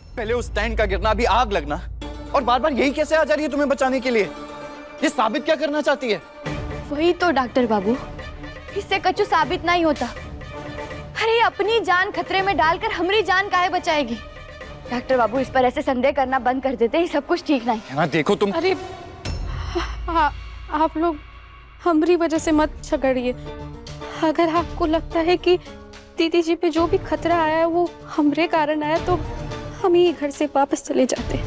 पहले उस स्टैंड का गिरना, अभी आग लगना, और बार बार यही कैसे आ जा रही है तुम्हें बचाने के लिए? ये साबित क्या करना चाहती है? वही तो डॉक्टर बाबू, इससे कछु साबित नहीं होता। अरे अपनी जान खतरे में डालकर हमारी जान काहे बचाएगी? डॉक्टर बाबू इस पर ऐसे संदेह करना बंद कर देते ही सब कुछ ठीक नहीं। है ना, देखो तुम। अरे आप लोग हमारी वजह से मत झगड़िए। अगर आपको लगता है कि दीदी जी पे जो भी खतरा आया है वो हमरे कारण आया, तो हम ही घर से वापस चले जाते।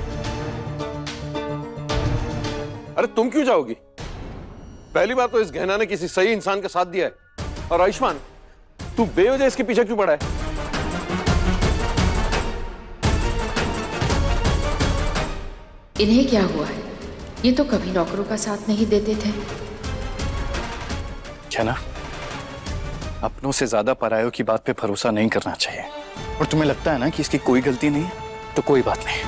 अरे तुम क्यों जाओगी? पहली बार तो इस गहना ने किसी सही इंसान का साथ दिया है। और आयुष्मान, तू बेवजह इसके पीछे क्यों पड़ा है? इन्हें क्या हुआ है? ये तो कभी नौकरों का साथ नहीं देते थे। क्या ना, अपनों से ज्यादा परायों की बात पे भरोसा नहीं करना चाहिए। और तुम्हें लगता है ना कि इसकी कोई गलती नहीं है, तो कोई बात नहीं।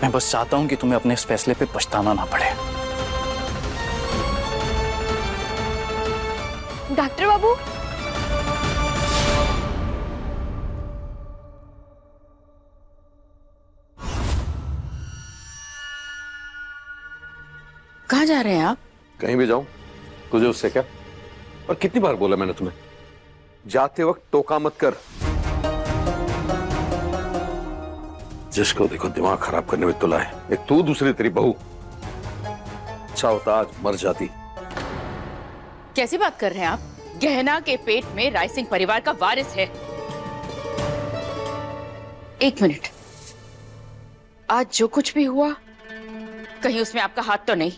मैं बस चाहता हूं कि तुम्हें अपने इस फैसले पे पछताना ना पड़े। डॉक्टर बाबू, कहाँ जा रहे हैं आप? कहीं भी जाऊं तुझे उससे क्या? और कितनी बार बोला मैंने तुम्हें, जाते वक्त टोका मत कर। जिसको देखो दिमाग खराब करने में तुला है, एक तू दूसरी तेरी बहू। अच्छा होता आज मर जाती। कैसी बात कर रहे हैं आप? गहना के पेट में राय सिंह परिवार का वारिस है। एक मिनट, आज जो कुछ भी हुआ कहीं उसमें आपका हाथ तो नहीं?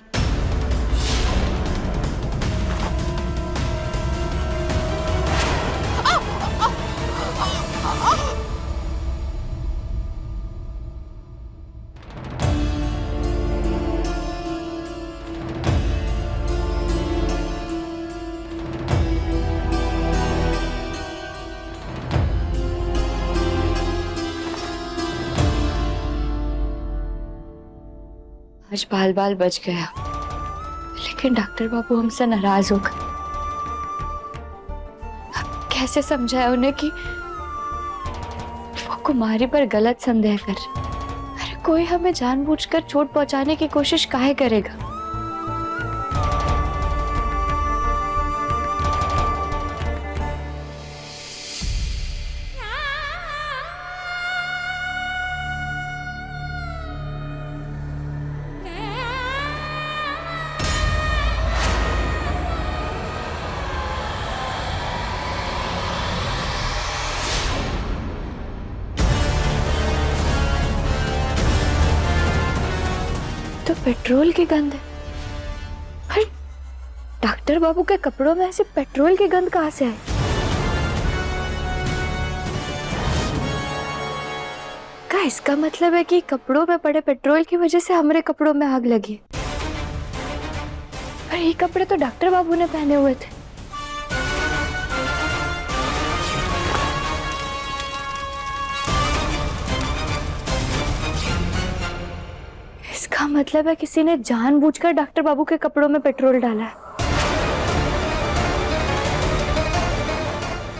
आज बाल बाल बच गया, लेकिन डॉक्टर बाबू हमसे नाराज हो गए। अब कैसे समझाया उन्हें कि वो कुमारी पर गलत संदेह कर रहे? अरे कोई हमें जानबूझकर चोट पहुंचाने की कोशिश काहे करेगा? तो पेट्रोल की गंध है। पर डॉक्टर बाबू के कपड़ों में ऐसे पेट्रोल की गंध कहां से आई? क्या इसका मतलब है कि कपड़ों में पड़े पेट्रोल की वजह से हमारे कपड़ों में आग लगी? पर ये कपड़े तो डॉक्टर बाबू ने पहने हुए थे। इसका मतलब है किसी ने जानबूझकर डॉक्टर बाबू के कपड़ों में पेट्रोल डाला है।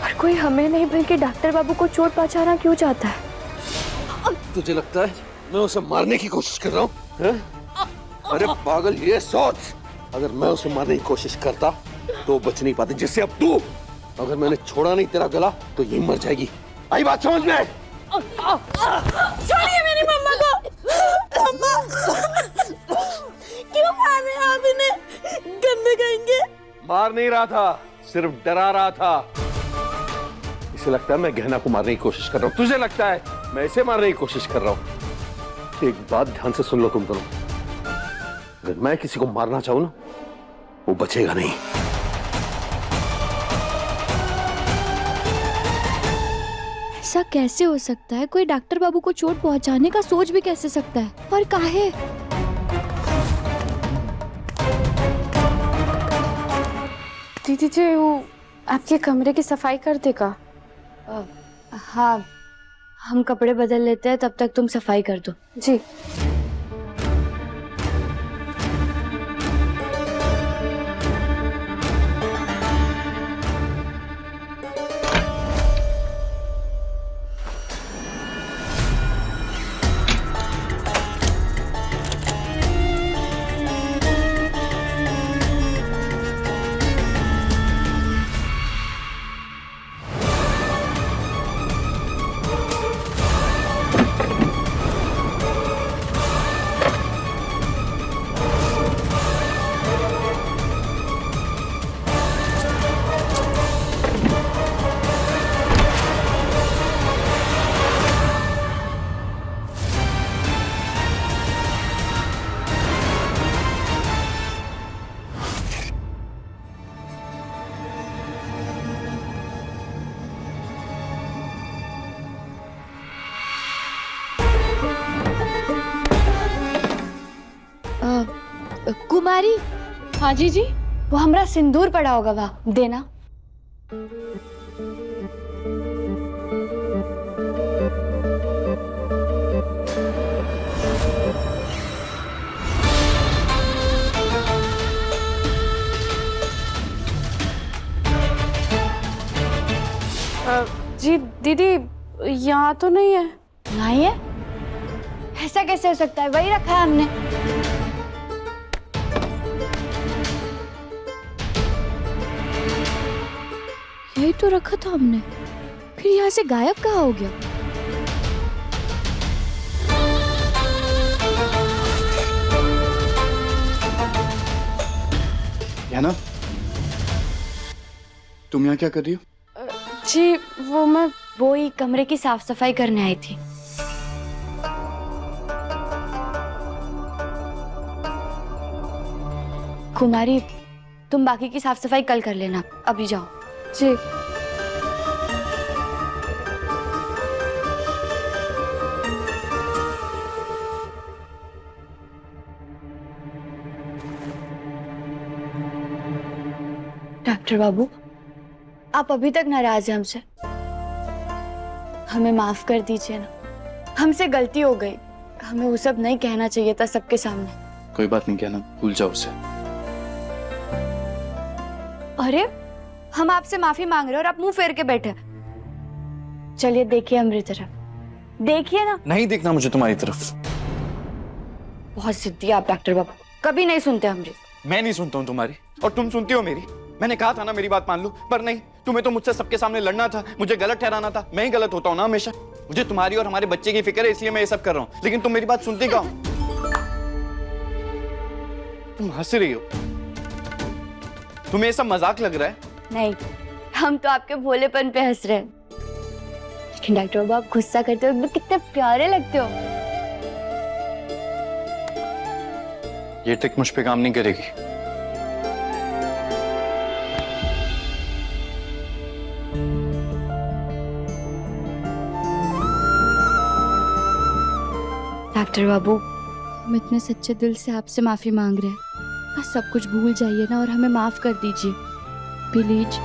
और कोई हमें नहीं बल्कि डॉक्टर बाबू को चोट पहुंचाना क्यों चाहता है? तुझे लगता है मैं उसे मारने की कोशिश कर रहा हूँ? अरे पागल, ये सोच, अगर मैं उसे मारने की कोशिश करता तो बच नहीं पाती। जिससे अब तू, अगर मैंने छोड़ा नहीं तेरा गला तो ये मर जाएगी। आई बात समझ में? छोड़िए मेरी मम्मा को। मम्मा, क्यों मार रहे हैं आप इन्हें? गंदे कहेंगे। मार नहीं रहा था, सिर्फ डरा रहा था। इसे लगता है मैं गहना को मारने की कोशिश कर रहा हूँ, तुझे लगता है मैं इसे मारने की कोशिश कर रहा हूँ। एक बात ध्यान से सुन लो तुम दोनों, अगर मैं किसी को मारना चाहूं ना, वो बचेगा नहीं। ऐसा कैसे हो सकता है? कोई डॉक्टर बाबू को चोट पहुंचाने का सोच भी कैसे सकता है? और काहे? दीदी जी, वो आपके कमरे की सफाई कर देगा? हाँ, हम कपड़े बदल लेते हैं, तब तक तुम सफाई कर दो। जी। कुमारी, हाँ जी जी। वो हमरा सिंदूर पड़ा होगा, वहाँ देना। जी दीदी, यहाँ तो नहीं है। नहीं है? ऐसा कैसे हो सकता है? वही रखा है हमने। यही तो रखा था हमने, फिर यहाँ से गायब कहाँ हो गया? है ना? तुम यहाँ क्या कर रही हो? जी मैं वो ही कमरे की साफ सफाई करने आई थी। कुमारी, तुम बाकी की साफ सफाई कल कर लेना, अभी जाओ। जी। डॉक्टर बाबू, आप अभी तक नाराज हैं हमसे? हमें माफ कर दीजिए ना, हमसे गलती हो गई। हमें वो सब नहीं कहना चाहिए था सबके सामने। कोई बात नहीं, कहना, भूल जाओ उसे। अरे, हम आपसे माफी मांग रहे हैं और आप मुंह फेर के बैठे। चलिए देखिए हमारी तरफ, देखिए ना। नहीं देखना मुझे तुम्हारी तरफ। बहुत जिद्दी आप डॉक्टर बाबू, कभी नहीं सुनते हमारी। मैं नहीं सुनता हूँ तुम्हारी, और तुम सुनती हो मेरी। मैंने कहा था ना मेरी बात मान लो, पर नहीं, तुम्हें तो मुझसे सबके सामने लड़ना था, मुझे गलत ठहराना था। मैं ही गलत होता हूँ ना हमेशा। मुझे तुम्हारी और हमारे बच्चे की फिक्र है, इसलिए मैं ये सब कर रहा हूँ, लेकिन तुम मेरी बात सुनती कहाँ हो? तुम हंस रही हो, तुम्हें ये सब मजाक लग रहा है? नहीं, हम तो आपके भोलेपन पे हंस रहे हैं। लेकिन डॉक्टर बाबू, आप गुस्सा करते हो कितने प्यारे लगते हो। ये ट्रिक मुझ पे काम नहीं करेगी। डॉक्टर बाबू, हम इतने सच्चे दिल से आपसे माफी मांग रहे हैं, बस सब कुछ भूल जाइए ना और हमें माफ कर दीजिए प्लीज।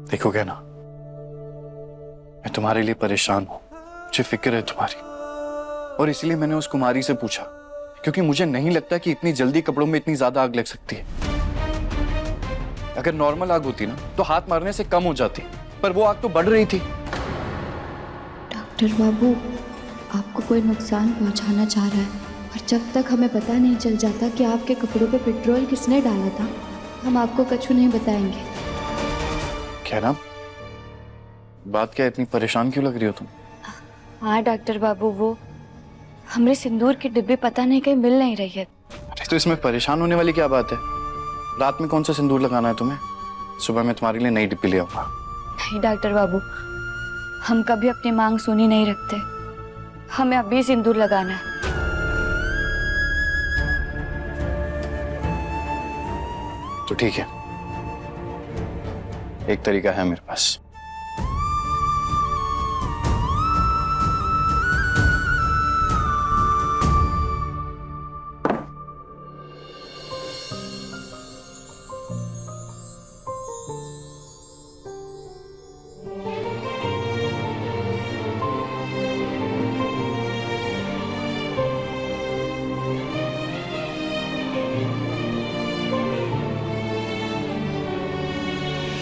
देखोगे ना, मैं तुम्हारे लिए परेशान हूं, मुझे फिक्र है तुम्हारी, और इसलिए मैंने उस कुमारी से पूछा, क्योंकि मुझे नहीं लगता कि इतनी जल्दी कपड़ों में इतनी ज्यादा आग लग सकती है। अगर नॉर्मल आग होती ना तो हाथ मारने से कम हो जाती, पर वो आग तो बढ़ रही थी। डॉक्टर बाबू, आपको कोई नुकसान पहुंचाना चाह रहा है, और जब तक हमें पता नहीं चल जाता कि आपके कपड़ों पे पेट्रोल किसने डाला था, हम आपको कछु नहीं बताएंगे। क्या ना, बात क्या, इतनी परेशान क्यों लग रही हो तुम? हाँ डॉक्टर बाबू, वो हमरे सिंदूर की डिब्बी पता नहीं कहीं मिल नहीं रही है। अरे तो इसमें परेशान होने वाली क्या बात है? रात में कौन सा सिंदूर लगाना है तुम्हें? सुबह मैं तुम्हारे लिए नई डिब्बी ले आऊंगा। नहीं डॉक्टर बाबू, हम कभी अपनी मांग सुनी नहीं रखते, हमें अभी सिंदूर लगाना है। तो ठीक है, एक तरीका है मेरे पास।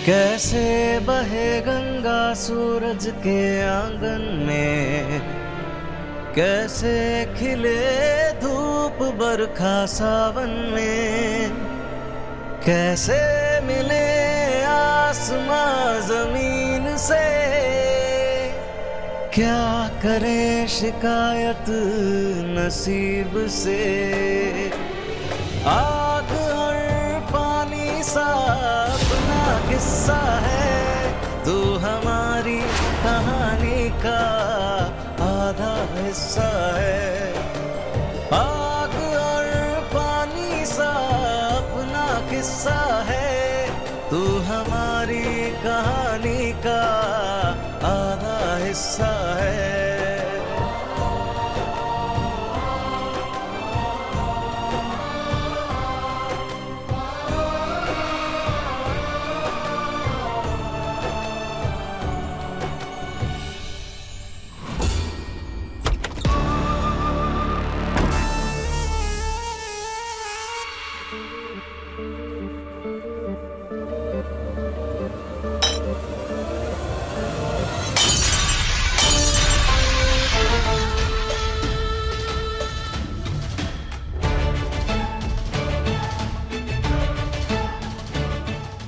कैसे बहे गंगा सूरज के आंगन में, कैसे खिले धूप बरखा सावन में, कैसे मिले आसमां जमीन से, क्या करे शिकायत नसीब से। आग और पानी सा अपना किस्सा है, तू हमारी कहानी का आधा हिस्सा है। आग और पानी सा अपना किस्सा है, तू हमारी कहानी का आधा हिस्सा है।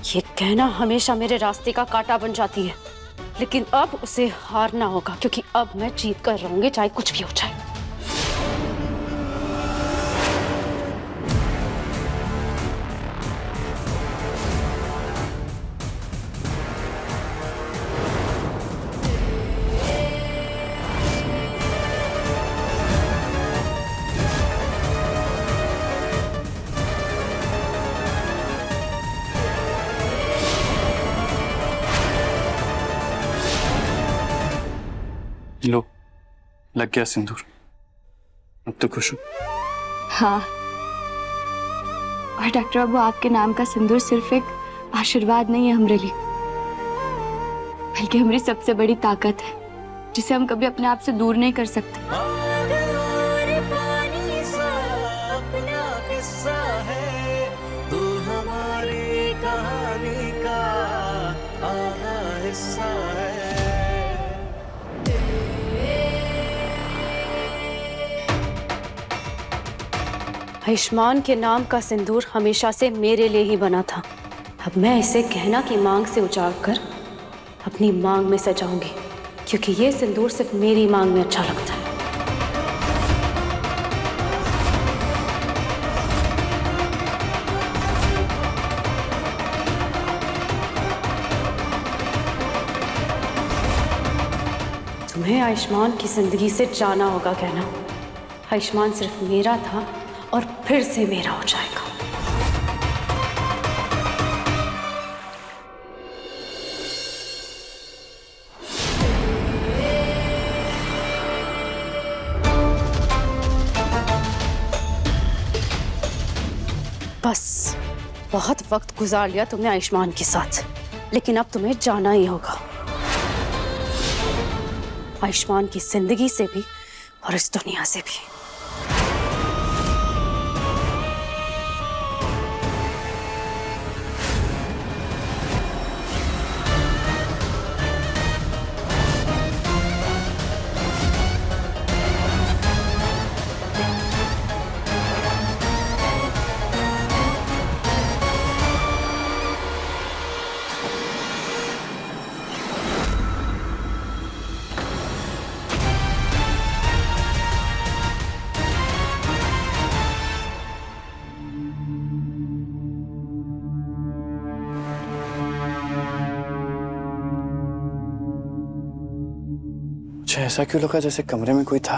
ये कहना हमेशा मेरे रास्ते का कांटा बन जाती है, लेकिन अब उसे हारना होगा, क्योंकि अब मैं जीत कर रहूंगी, चाहे कुछ भी हो जाए। लो, लग गया सिंदूर। अब तो खुश हूं। हाँ, और डॉक्टर बाबू, आपके नाम का सिंदूर सिर्फ एक आशीर्वाद नहीं है हमरे लिए, बल्कि हमारी सबसे बड़ी ताकत है, जिसे हम कभी अपने आप से दूर नहीं कर सकते। आग और पानी सा अपना किस्सा है, तू हमारी कहानी का आधा हिस्सा है। आयुष्मान के नाम का सिंदूर हमेशा से मेरे लिए ही बना था। अब मैं इसे गहना की मांग से उजाड़ कर अपनी मांग में सजाऊंगी, क्योंकि ये सिंदूर सिर्फ मेरी मांग में अच्छा लगता है। तुम्हें आयुष्मान की जिंदगी से जाना होगा कहना। आयुष्मान सिर्फ मेरा था और फिर से मेरा हो जाएगा। बस बहुत वक्त गुजार लिया तुमने आयुष्मान के साथ, लेकिन अब तुम्हें जाना ही होगा, आयुष्मान की जिंदगी से भी और इस दुनिया से भी। मुझे ऐसा क्यों लगा जैसे कमरे में कोई था।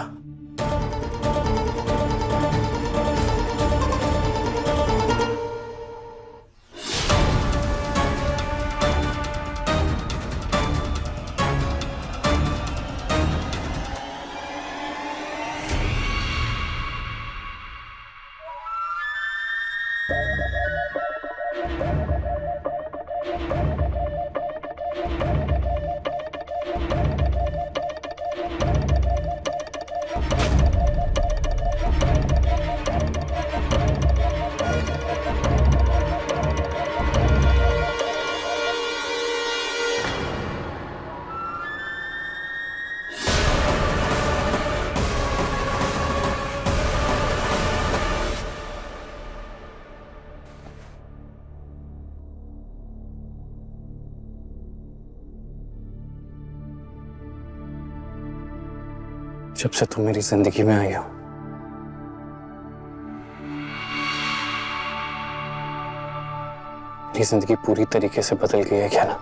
जब से तुम मेरी जिंदगी में आई हो, मेरी जिंदगी पूरी तरीके से बदल गई है क्या ना।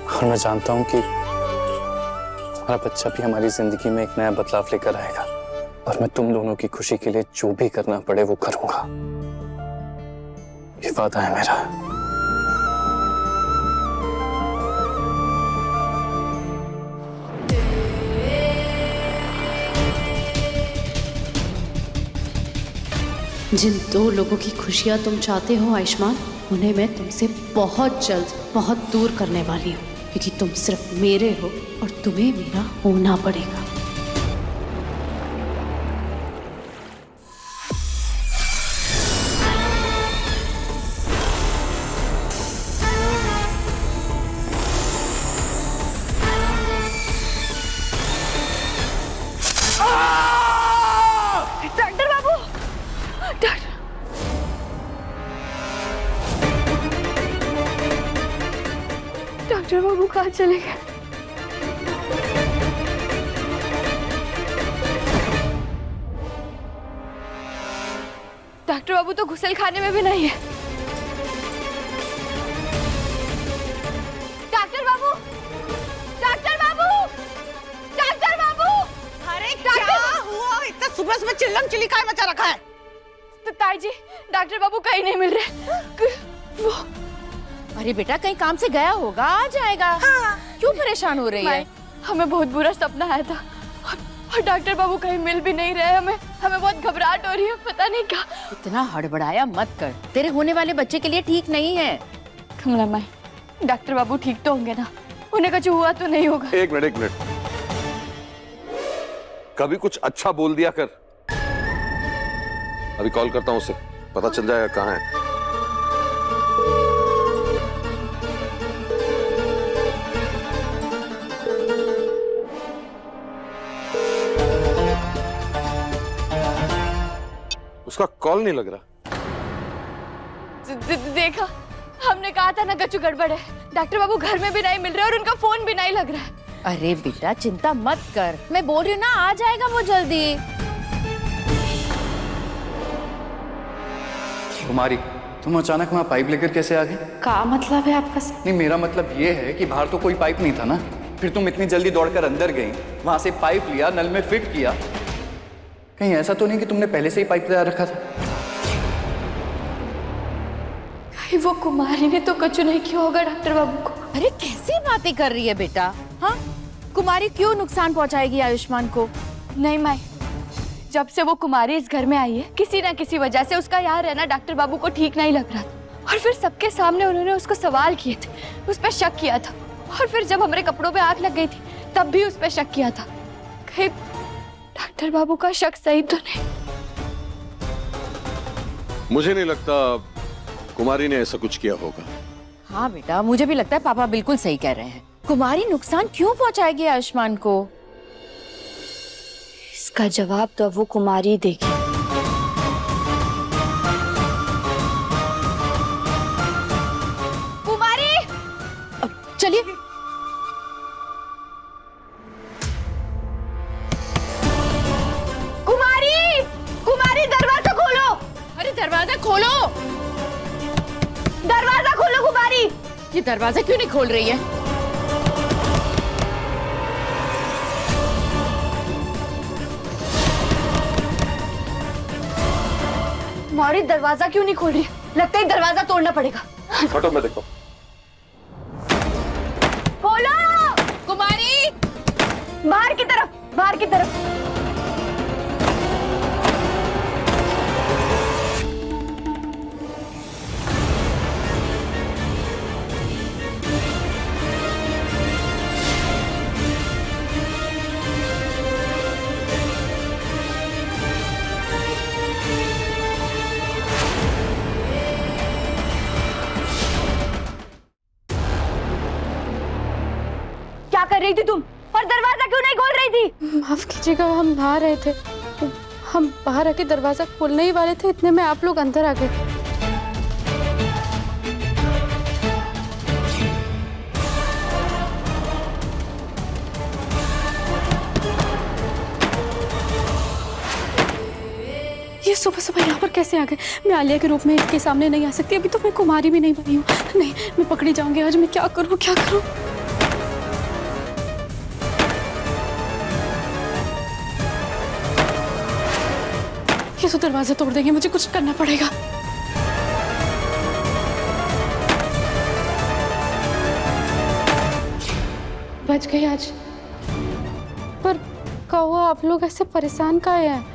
और मैं जानता हूं कि हमारा बच्चा भी हमारी जिंदगी में एक नया बदलाव लेकर आएगा, और मैं तुम दोनों की खुशी के लिए जो भी करना पड़े वो करूंगा। ये वादा है मेरा। जिन दो लोगों की खुशियां तुम चाहते हो आयुष्मान, उन्हें मैं तुमसे बहुत जल्द बहुत दूर करने वाली हूँ, क्योंकि तुम सिर्फ मेरे हो और तुम्हें मेरा होना पड़ेगा। डॉक्टर बाबू, डॉक्टर बाबू कहाँ चले गए? डॉक्टर बाबू तो घुसल खाने में भी नहीं है। डॉक्टर बाबू, डॉक्टर बाबू, डॉक्टर बाबू! अरे क्या हुआ? इतना सुबह सुबह चिल्लम चिल्ली काय मचा रखा है? तो ताई जी, डॉक्टर बाबू कहीं नहीं मिल रहे। वो अरे बेटा, कहीं काम से गया होगा, आ जाएगा। हाँ। क्यों परेशान हो रही है? हमें बहुत बुरा सपना आया था और डॉक्टर बाबू कहीं मिल भी नहीं रहे। हमें बहुत घबराहट हो रही है, पता नहीं क्या। इतना हड़बड़ाया मत कर, तेरे होने वाले बच्चे के लिए ठीक नहीं है। कमला माई, डॉक्टर बाबू ठीक तो होंगे ना? उन्हें कुछ हुआ तो नहीं होगा? एक मिनट, कभी कुछ अच्छा बोल दिया कर। अभी कॉल करता हूँ उसे, पता चल जाएगा कहाँ है। उसका कॉल नहीं लग रहा। देखा, हमने कहा था ना गच्चू गड़बड़ है। डॉक्टर बाबू घर में भी नहीं मिल रहे और उनका फोन भी नहीं लग रहा है। अरे बेटा चिंता मत कर, मैं बोल रही हूँ ना, आ जाएगा वो जल्दी। कुमारी, तुम अचानक वहाँ पाइप लेकर कैसे आ गई? क्या मतलब है आपका? नहीं, मेरा मतलब ये है कि बाहर तो कोई पाइप नहीं था ना, फिर तुम इतनी जल्दी दौड़कर अंदर गई, वहां से पाइप लिया, नल में फिट किया। कहीं ऐसा तो नहीं कि तुमने पहले से ही पाइप तैयार रखा था? कहीं वो कुमारी ने तो कचू नहीं किया होगा डॉक्टर बाबू को? अरे कैसी बातें कर रही है बेटा? हाँ, कुमारी क्यों नुकसान पहुंचाएगी आयुष्मान को? नहीं माई, जब से वो कुमारी इस घर में आई है, किसी ना किसी वजह से उसका यहाँ रहना डॉक्टर बाबू को ठीक नहीं लग रहा था। और फिर सबके सामने उन्होंने उसको सवाल किए थे, उस पर शक किया था। और फिर जब हमारे कपड़ों पे आग लग गई थी, तब भी उस पर शक किया था। कहीं डॉक्टर बाबू का शक सही तो नहीं? मुझे नहीं लगता कुमारी ने ऐसा कुछ किया होगा। हाँ बेटा, मुझे भी लगता है पापा बिल्कुल सही कह रहे हैं। कुमारी नुकसान क्यों पहुंचाएगी आयुष्मान को? इसका जवाब तो अब वो कुमारी देगी। कुमारी, चलिए। कुमारी, कुमारी दरवाजा खोलो! अरे दरवाजा खोलो! दरवाजा खोलो कुमारी! ये दरवाजा क्यों नहीं खोल रही है? कुमारी दरवाजा क्यों नहीं खोल रही? लगता है दरवाजा तोड़ना पड़ेगा। हटो, मैं देखो। खोलो! कुमारी! बाहर की तरफ, बाहर की तरफ। क्या कर रही थी तुम? और दरवाजा क्यों नहीं खोल रही थी? माफ कीजिएगा, हम बाहर रहे थे। हम बाहर आके दरवाजा खोलने ही वाले थे, इतने में आप लोग अंदर आ गए। ये सुबह सुबह यहाँ पर कैसे आ गए? मैं आलिया के रूप में इसके सामने नहीं आ सकती। अभी तो मैं कुमारी भी नहीं बनी हूँ। नहीं, मैं पकड़ी जाऊंगी आज। मैं क्या करूँ, क्या करूँ? ये तो दरवाजा तोड़ देंगे, मुझे कुछ करना पड़ेगा। बज गई आज। पर कौवा आप लोग ऐसे परेशान काहे हैं?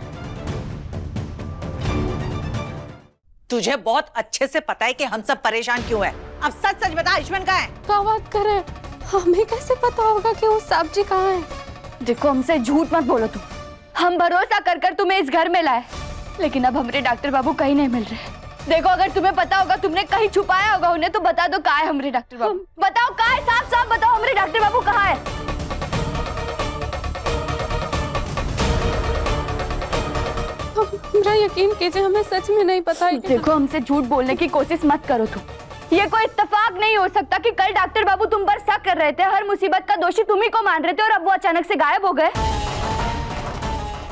तुझे बहुत अच्छे से पता है कि हम सब परेशान क्यों हैं। अब सच सच बता, आयुष्मान कहाँ है? क्या बात कर रहे हैं? हमें कैसे पता होगा कि वो साहब जी कहाँ हैं? देखो, हमसे झूठ मत बोलो तुम। हम भरोसा कर कर तुम्हें इस घर में लाए, लेकिन अब हमारे डॉक्टर बाबू कहीं नहीं मिल रहे। देखो, अगर तुम्हें पता होगा, तुमने कहीं छुपाया होगा उन्हें, तो बता दो कहाँ है हमारे डॉक्टर बाबू। बताओ कहाँ है, साफ साफ बताओ हमारे डॉक्टर बाबू कहाँ है। मेरा यकीन कीजिए, हमें सच में नहीं पता है। देखो, हमसे झूठ बोलने की कोशिश मत करो तुम। ये कोई इत्तेफाक नहीं हो सकता कि कल डॉक्टर बाबू तुम पर शक कर रहे थे, हर मुसीबत का दोषी तुम ही को मान रहे थे, और अब वो अचानक से गायब हो गए।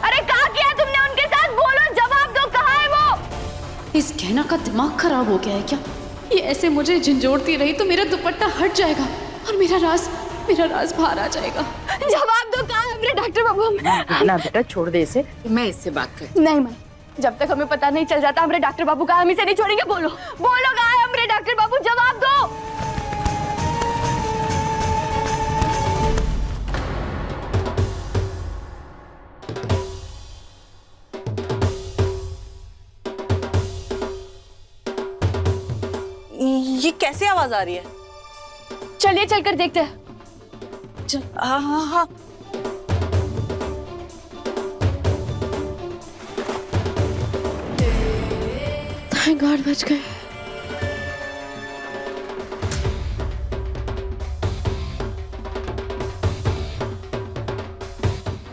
अरे कहाँ किया तुमने उनके साथ? बोलो, जवाब दो, कहाँ है वो? इस गहना का दिमाग खराब हो गया है क्या? ये ऐसे मुझे झंझोड़ती रही तो मेरा दुपट्टा हट जाएगा और मेरा राज बाहर आ जाएगा। जवाब दो, कहाँ है हमारे डॉक्टर बाबू? ना बेटा, छोड़ दे इसे, मैं इससे बात कर। नहीं माँ, जब तक हमें पता नहीं चल जाता हमारे डॉक्टर बाबू कहाँ, हम इसे नहीं छोड़ेंगे। बोलो बोलो, कहाँ है हमारे डॉक्टर बाबू? जवाब दो। ये कैसी आवाज आ रही है? चलिए चलकर देखते हैं। हाँ हाँ हाँ। थैंक गॉड बच गए।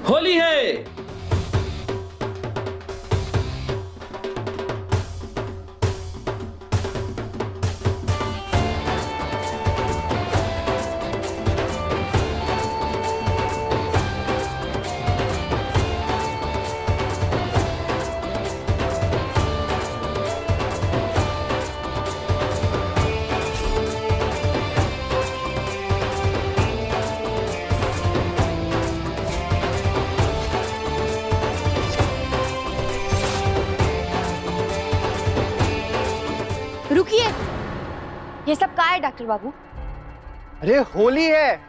होली है। रुकिए, ये सब कहाँ है डॉक्टर बाबू? अरे होली है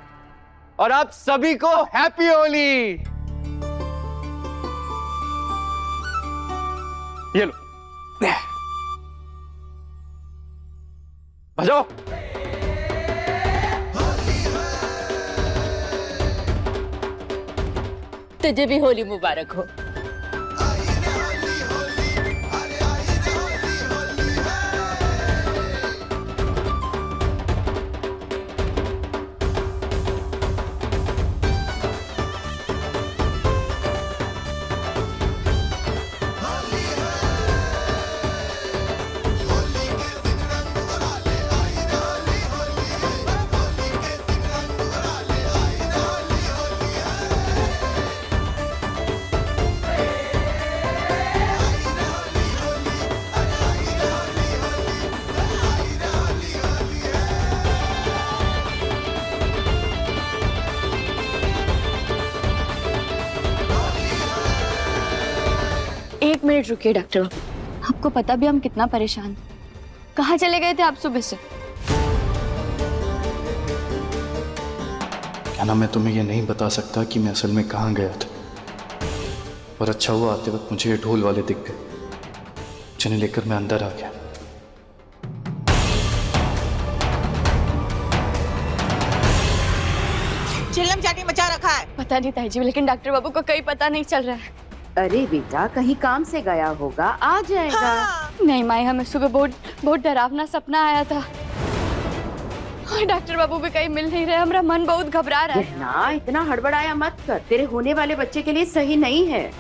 और आप सभी को हैप्पी होली। ये लो, बजाओ। तुझे भी होली मुबारक हो। एक मिनट रुकिए डॉक्टर बाबू, आपको पता भी हम कितना परेशान हैं। कहाँ चले गए थे आप सुबह से? क्या ना, मैं तुम्हें ये नहीं बता सकता कि मैं असल में कहाँ गया था, और अच्छा हुआ आते वक्त मुझे ये ढोल वाले दिख गए, जिन्हें लेकर मैं अंदर आ गया। चिल्लम चाटी मचा रखा है। पता नहीं ताई जी, लेकिन डॉक्टर बाबू को कहीं पता नहीं चल रहा है। अरे बेटा, कहीं काम से गया होगा, आ जाएगा। हाँ। नहीं माई, हमें सुबह बहुत डरावना सपना आया था, और डॉक्टर बाबू भी कहीं मिल नहीं रहे। हमारा मन बहुत घबरा रहा है। गहना, इतना हड़बड़ाया मत कर, तेरे होने वाले बच्चे के लिए सही नहीं है।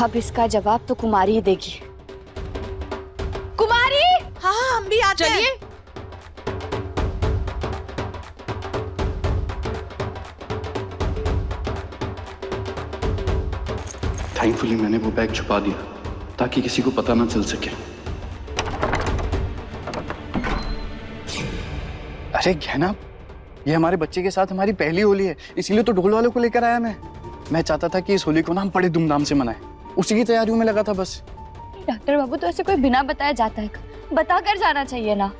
अब इसका जवाब तो कुमारी ही देगी। कुमारी! हाँ हाँ, हम भी आते हैं। थैंकफुली मैंने वो बैग छुपा दिया ताकि किसी को पता ना चल सके। अरे गहना, ये हमारे बच्चे के साथ हमारी पहली होली है, इसीलिए तो ढोल वालों को लेकर आया मैं चाहता था कि इस होली को ना हम बड़े धूमधाम से मनाएं। उसी की तैयारियों में लगा था बस। डॉक्टर बाबू, तो ऐसे कोई बिना बताया जाता है? बता कर जाना चाहिए ना।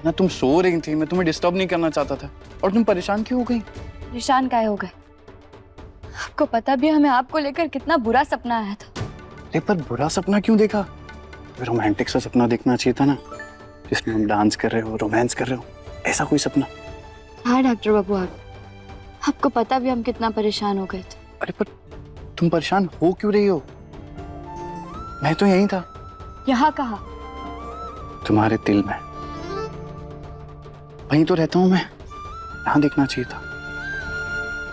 ना तुम सो रही थी, मैं तुम्हें डिस्टर्ब नहीं करना चाहता था। और तुम परेशान क्यों हो गई? परेशान काहे हो गए? आपको पता भी है हमें आपको लेकर कितना बुरा सपना आया था। अरे पर बुरा सपना क्यों देखा? रोमांटिक सा सपना देखना चाहिए था ना, जिसमें हम डांस कर रहे हो, रोमांस कर रहे हो, ऐसा कोई सपना। हाँ डॉक्टर बाबू, आपको पता भी हम कितना परेशान हो गए थे। अरे पर तुम परेशान हो क्यों रही हो? मैं तो यहीं था। यहाँ कहा? तुम्हारे दिल में। वहीं तो रहता हूँ मैं, यहाँ देखना चाहिए था।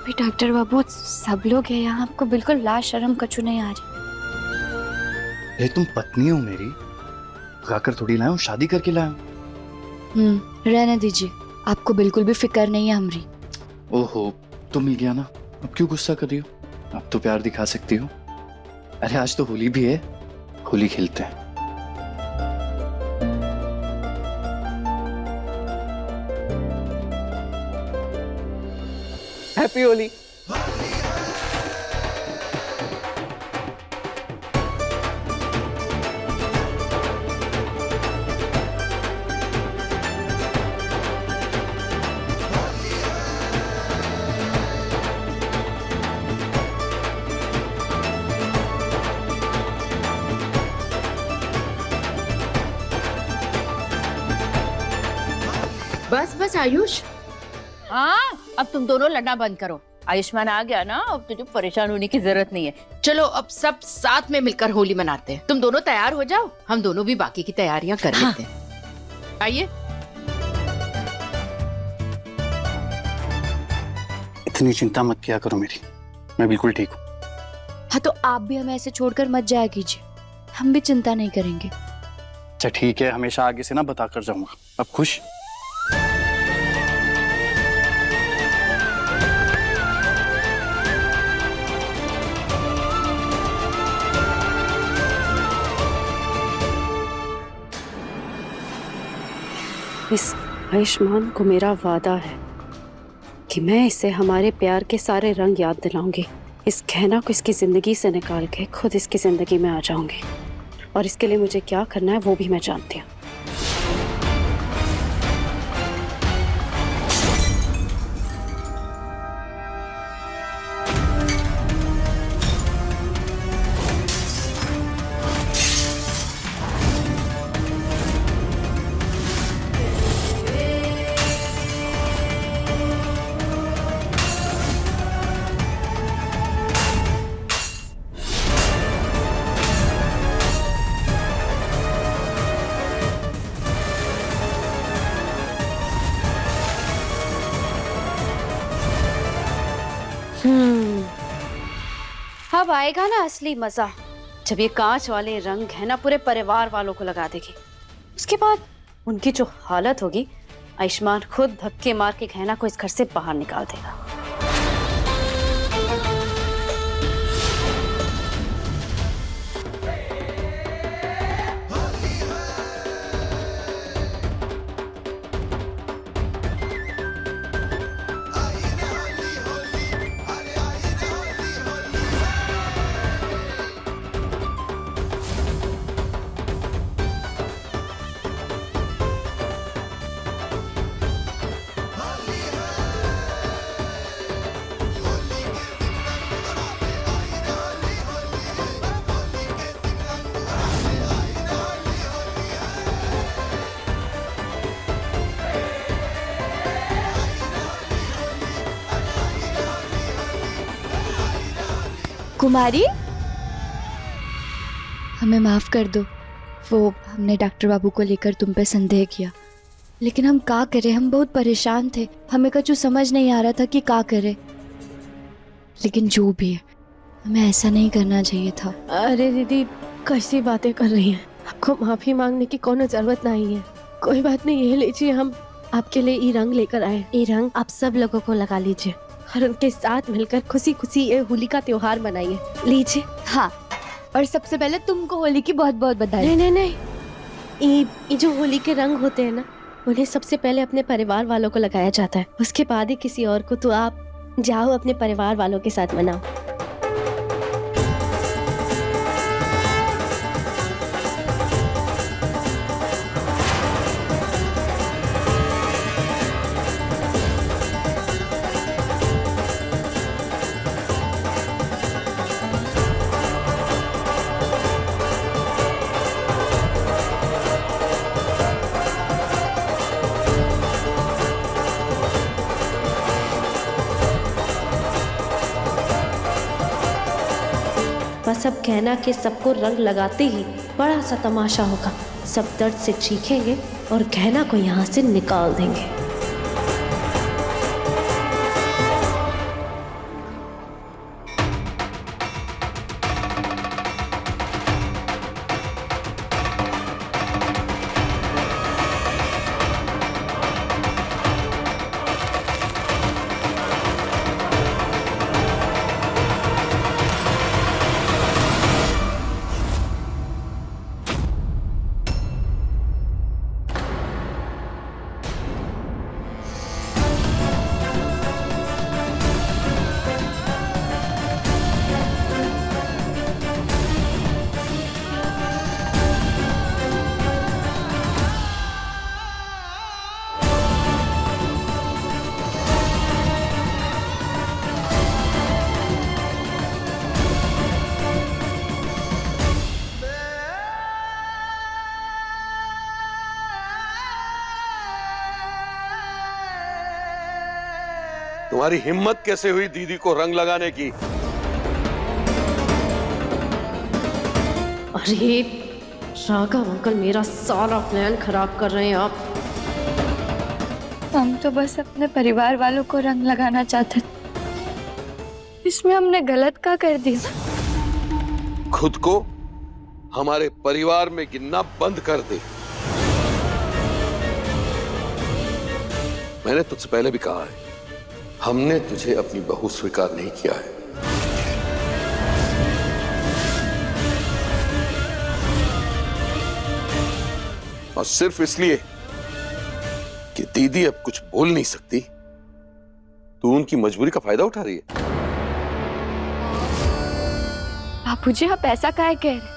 भी डॉक्टर बाबू, सब लोग हैं यहाँ, आपको बिल्कुल लाज शर्म कछु नहीं आ रही? अरे तुम पत्नी हो मेरी, भगाकर थोड़ी लाया हूँ, शादी करके लाया हूँ। रहने दीजिए, आपको बिल्कुल भी फिक्र नहीं है हमारी। ओहो, तो मिल गया ना, अब क्यों गुस्सा कर रही हो? अब तो प्यार दिखा सकती हो। अरे आज तो होली भी है, होली खेलते हैं। हैप्पी होली। बस बस आयुष, हाँ, अब तुम दोनों लड़ना बंद करो। आयुष्मान आ गया ना, अब तुझे परेशान होने की जरूरत नहीं है। चलो अब सब साथ में मिलकर होली मनाते हैं। तुम दोनों तैयार हो जाओ, हम दोनों भी बाकी की तैयारियां कर लेते हैं। आइए। इतनी चिंता मत किया करो मेरी, मैं बिल्कुल ठीक हूँ। हाँ तो आप भी हमें ऐसे छोड़कर मत जाया कीजिए, हम भी चिंता नहीं करेंगे। अच्छा ठीक है, हमेशा आगे से ना बता कर जाऊंगा। अब खुश? इस आयुष्मान को मेरा वादा है कि मैं इसे हमारे प्यार के सारे रंग याद दिलाऊंगी। इस गहना को इसकी जिंदगी से निकाल के खुद इसकी जिंदगी में आ जाऊंगी, और इसके लिए मुझे क्या करना है वो भी मैं जानती हूँ। अब आएगा ना असली मजा, जब ये कांच वाले रंग है ना पूरे परिवार वालों को लगा देगी। उसके बाद उनकी जो हालत होगी, आयुष्मान खुद धक्के मार के गहना को इस घर से बाहर निकाल देगा। कुमारी, हमें माफ कर दो, वो हमने डॉक्टर बाबू को लेकर तुम पे संदेह किया, लेकिन हम क्या करें, हम बहुत परेशान थे, हमें कुछ समझ नहीं आ रहा था कि क्या करें। लेकिन जो भी है, हमें ऐसा नहीं करना चाहिए था। अरे दीदी, कैसी बातें कर रही हैं? आपको माफी मांगने की कोनो जरूरत नहीं है। कोई बात नहीं, ये लीजिए, हम आपके लिए ये रंग लेकर आए। ये रंग आप सब लोगों को लगा लीजिए और उनके साथ मिलकर खुशी खुशी ये होली का त्योहार मनाइए। लीजिए। हाँ, और सबसे पहले तुमको होली की बहुत बहुत बधाई। नहीं, ये जो होली के रंग होते हैं ना, उन्हें सबसे पहले अपने परिवार वालों को लगाया जाता है, उसके बाद ही किसी और को। तो आप जाओ अपने परिवार वालों के साथ मनाओ। बस अब कहना कि सबको रंग लगाते ही बड़ा सा तमाशा होगा। सब दर्द से चीखेंगे और कहना को यहाँ से निकाल देंगे। तुम्हारी हिम्मत कैसे हुई दीदी को रंग लगाने की? अरे राघव अंकल, मेरा सारा प्लान खराब कर रहे हैं आप। हम तो बस अपने परिवार वालों को रंग लगाना चाहते थे, इसमें हमने गलत क्या कर दिया? खुद को हमारे परिवार में गिनना बंद कर दे। मैंने तुझसे पहले भी कहा है, हमने तुझे अपनी बहू स्वीकार नहीं किया है। और सिर्फ इसलिए कि दीदी अब कुछ बोल नहीं सकती, तू उनकी मजबूरी का फायदा उठा रही है। बापूजी, आप ऐसा काहे कह रहे?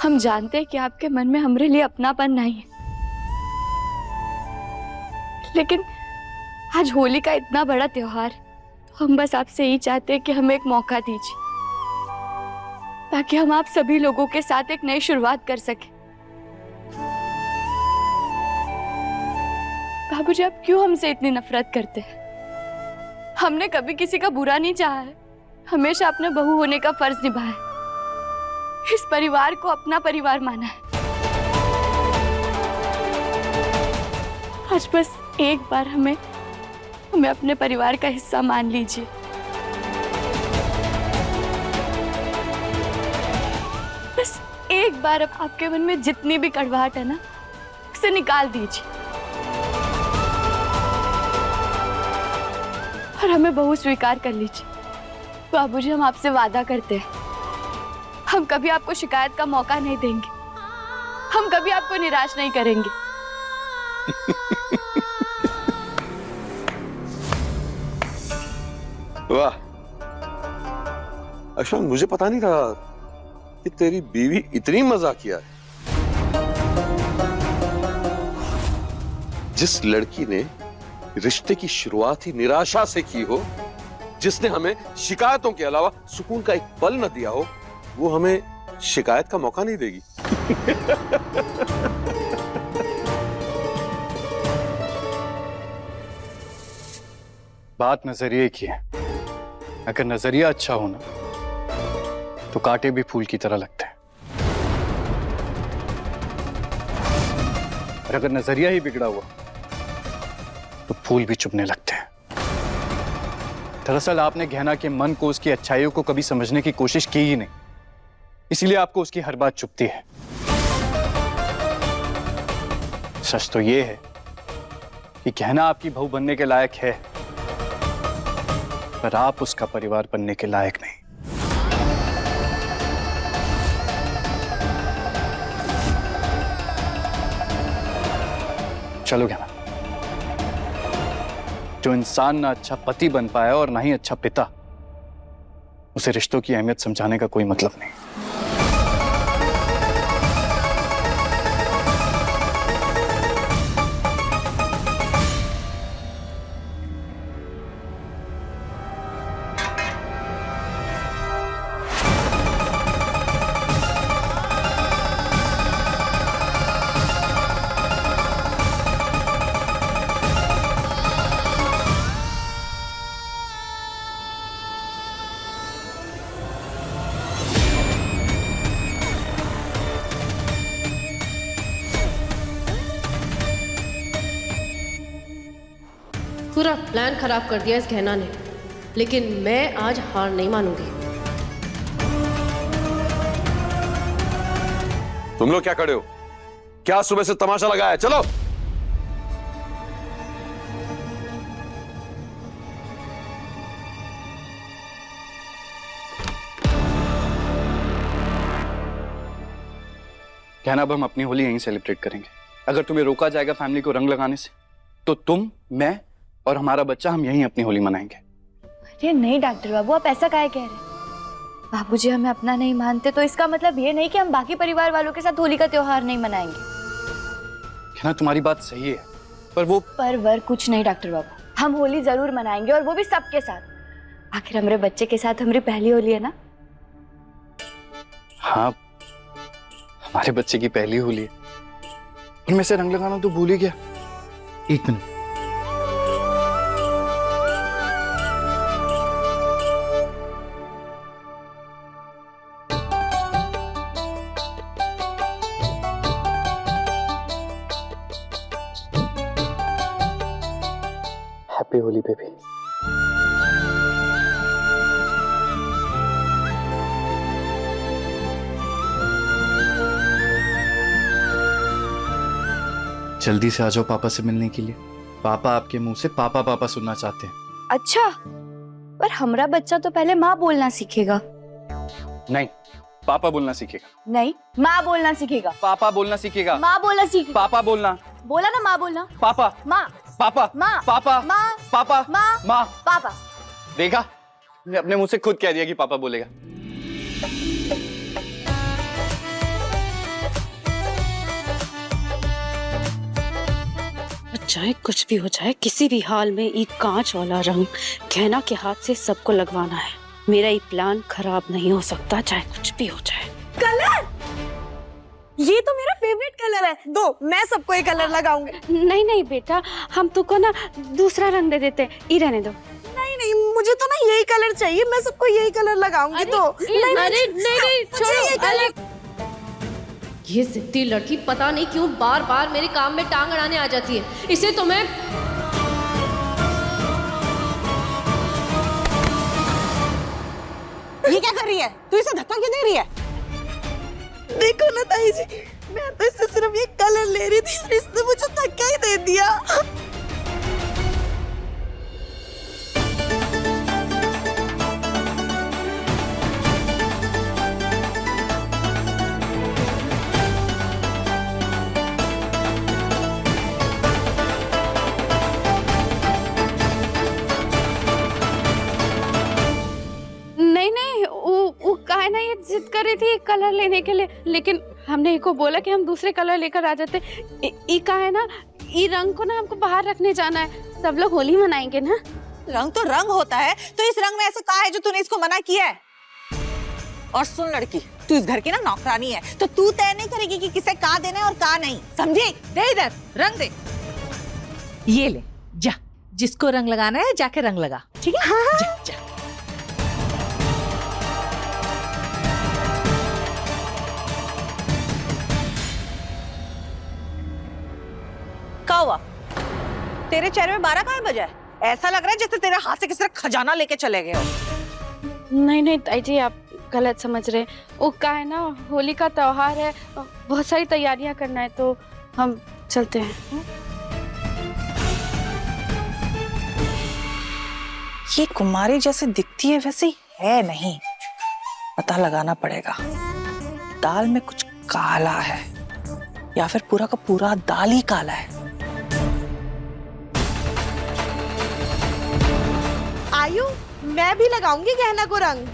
हम जानते हैं कि आपके मन में हमरे लिए अपनापन नहीं है, लेकिन आज होली का इतना बड़ा त्योहार, तो हम बस आपसे यही चाहते हैं कि हमें एक मौका दीजिए, ताकि हम आप सभी लोगों के साथ एक नई शुरुआत कर सकें। बाबूजी, आप क्यों हमसे इतनी नफरत करते हैं? हमने कभी किसी का बुरा नहीं चाहा है, हमेशा अपने बहू होने का फर्ज निभाया है, इस परिवार को अपना परिवार माना है। आज बस एक बार हमें अपने परिवार का हिस्सा मान लीजिए। बस एक बार अब आपके मन में जितनी भी कड़वाहट है ना, उसे निकाल दीजिए और हमें बहू स्वीकार कर लीजिए। बाबूजी, हम आपसे वादा करते हैं, हम कभी आपको शिकायत का मौका नहीं देंगे, हम कभी आपको निराश नहीं करेंगे। वाह आयुष्मान, मुझे पता नहीं था कि तेरी बीवी इतनी मजाकिया है। जिस लड़की ने रिश्ते की शुरुआत ही निराशा से की हो, जिसने हमें शिकायतों के अलावा सुकून का एक पल न दिया हो, वो हमें शिकायत का मौका नहीं देगी। बात नजरिए की है। अगर नजरिया अच्छा हो ना, तो कांटे भी फूल की तरह लगते हैं, और अगर नजरिया ही बिगड़ा हुआ तो फूल भी चुभने लगते हैं। दरअसल आपने गहना के मन को, उसकी अच्छाइयों को कभी समझने की कोशिश की ही नहीं, इसीलिए आपको उसकी हर बात चुभती है। सच तो ये है कि गहना आपकी बहू बनने के लायक है, पर आप उसका परिवार बनने के लायक नहीं। चलो गहना। जो इंसान ना अच्छा पति बन पाया और ना ही अच्छा पिता, उसे रिश्तों की अहमियत समझाने का कोई मतलब नहीं। पूरा प्लान खराब कर दिया इस गहना ने, लेकिन मैं आज हार नहीं मानूंगी। तुम लोग क्या खड़े हो? क्या सुबह से तमाशा लगाया है? चलो। कहना अब हम अपनी होली यहीं सेलिब्रेट करेंगे। अगर तुम्हें रोका जाएगा फैमिली को रंग लगाने से, तो तुम, मैं और हमारा बच्चा हम यहीं अपनी होली मनाएंगे। अरे नहीं डॉक्टर बाबू, आप ऐसा काहे कह रहे हैं? बाबूजी हमें अपना नहीं मानते तो इसका मतलब ये नहीं कि हम बाकी परिवार वालों के साथ होली का त्योहार नहीं मनाएंगे। कहना तुम्हारी बात सही है, पर वो पर कुछ नहीं डॉक्टर बाबू, हम होली जरूर मनाएंगे और वो भी सबके साथ। आखिर हमारे बच्चे के साथ हमारी पहली होली है ना। हाँ, हमारे बच्चे की पहली होली है। और मैं से रंग लगाना तो भूल ही गया। एक मिनट। Happy Holi baby. जल्दी से आ जाओ पापा से मिलने के लिए। पापा आपके मुंह से पापा पापा सुनना चाहते हैं। अच्छा, पर हमारा बच्चा तो पहले माँ बोलना सीखेगा। नहीं, पापा बोलना सीखेगा। नहीं, माँ बोलना सीखेगा। पापा बोलना सीखेगा। माँ बोलना सीखेगा। पापा बोलना। बोला ना माँ बोलना। पापा। माँ। पापा। माँ। पापा। माँ। पापा। माँ। माँ। पापा। देखा, मैं अपने मुंह से खुद कह दिया कि पापा बोलेगा। चाहे कुछ भी हो जाए, किसी भी हाल में ये कांच वाला रंग गहना के हाथ से सबको लगवाना है। मेरा ये प्लान खराब नहीं हो सकता, चाहे कुछ भी हो जाए। कलर, ये तो मेरा फेवरेट कलर है। दो, मैं सबको ये कलर लगाऊंगी। नहीं नहीं बेटा, हम तुमको ना दूसरा रंग दे देते, ये रहने दो। नहीं नहीं, मुझे तो ना यही कलर चाहिए, मैं सबको यही कलर लगाऊंगी। तो नहीं, छोड़ो। ये जिद्दी लड़की पता नहीं क्यों बार बार मेरे काम में टांग अड़ाने आ जाती है। इसे तो मैं ये क्या कर रही है? तू इसे धक्का क्यों दे रही है? देखो ना ताई जी, मैं तो इससे सिर्फ ये कलर ले रही थी और इसने मुझे धक्का ही दे दिया। नहीं, वो काहे ना ये जिद कर रही थी कलर लेने के लिए, लेकिन हमने इको बोला कि हम दूसरे कलर लेकर आ जाते। ई काहे ना, ई रंग को ना हमको बाहर रखने जाना है, सब लोग होली मनाएंगे ना। रंग तो रंग होता है, तो इस रंग में ऐसा कहा है जो तूने इसको मना किया है? और सुन लड़की, तू इस घर की ना नौकरानी है, तो तू तय नहीं करेगी कि किसे कहाँ देना है और कहाँ नहीं, समझी? दे इधर रंग दे। ये ले, जा, जिसको रंग लगाना है जाके रंग लगा, ठीक है? हाँ। जा, जा। क्या हुआ? तेरे चेहरे में 12 कहाँ बजा है? ऐसा लग रहा है जैसे तेरे हाथ से किसी तरह खजाना लेके चले गए हो। नहीं ताई जी, आप गलत समझ रहे। वो का है ना, होली का त्योहार है, बहुत सारी तैयारियां करना है, तो हम चलते हैं। ये कुमारी जैसे दिखती है वैसी है नहीं, पता लगाना पड़ेगा। दाल में कुछ काला है या फिर पूरा का पूरा दाल ही काला है। मैं भी लगाऊंगी गहना को रंग।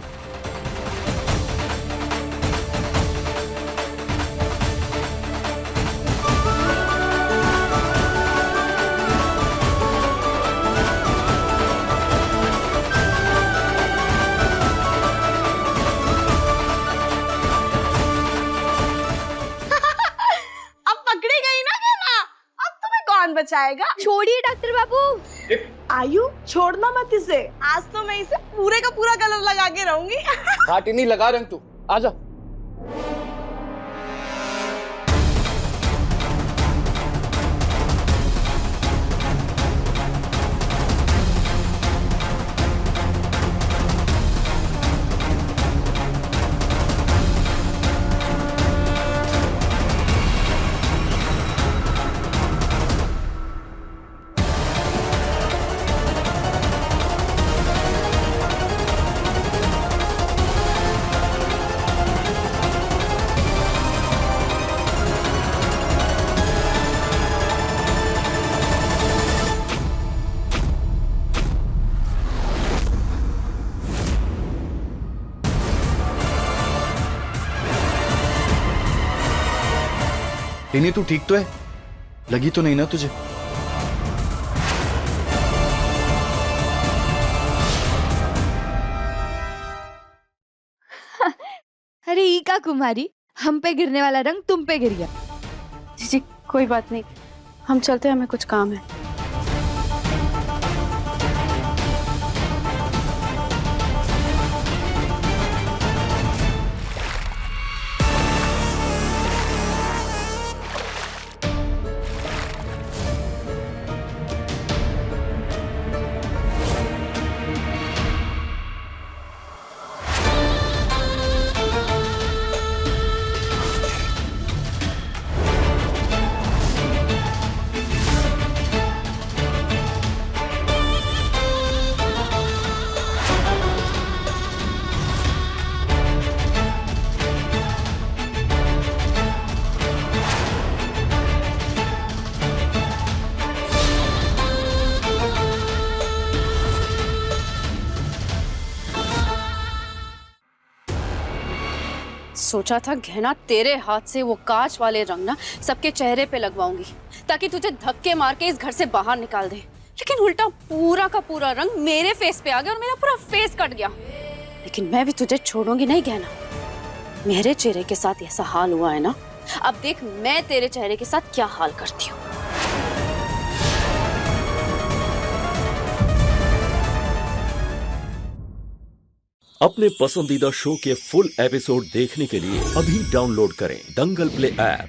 अब पकड़ी गई ना गहना, अब तुम्हें कौन बचाएगा? छोड़िए डॉक्टर बाबू। आयु छोड़ना मत इसे, आज तो मैं इसे पूरे का पूरा कलर लगा के रहूंगी। घाटी नहीं लगा रंग तू, आजा। टिनी तू ठीक तो है? लगी तो नहीं ना तुझे? अरे ई का कुमारी, हम पे गिरने वाला रंग तुम पे गिर गया। जी कोई बात नहीं, हम चलते हैं, हमें कुछ काम है। सोचा था गहना तेरे हाथ से वो कांच वाले रंग ना सबके चेहरे पे लगवाऊंगी ताकि तुझे धक्के मार के इस घर से बाहर निकाल दे, लेकिन उल्टा पूरा का पूरा रंग मेरे फेस पे आ गया और मेरा पूरा फेस कट गया। लेकिन मैं भी तुझे छोड़ूंगी नहीं गहना, मेरे चेहरे के साथ ऐसा हाल हुआ है ना, अब देख मैं तेरे चेहरे के साथ क्या हाल करती हूँ। अपने पसंदीदा शो के फुल एपिसोड देखने के लिए अभी डाउनलोड करें दंगल प्ले ऐप।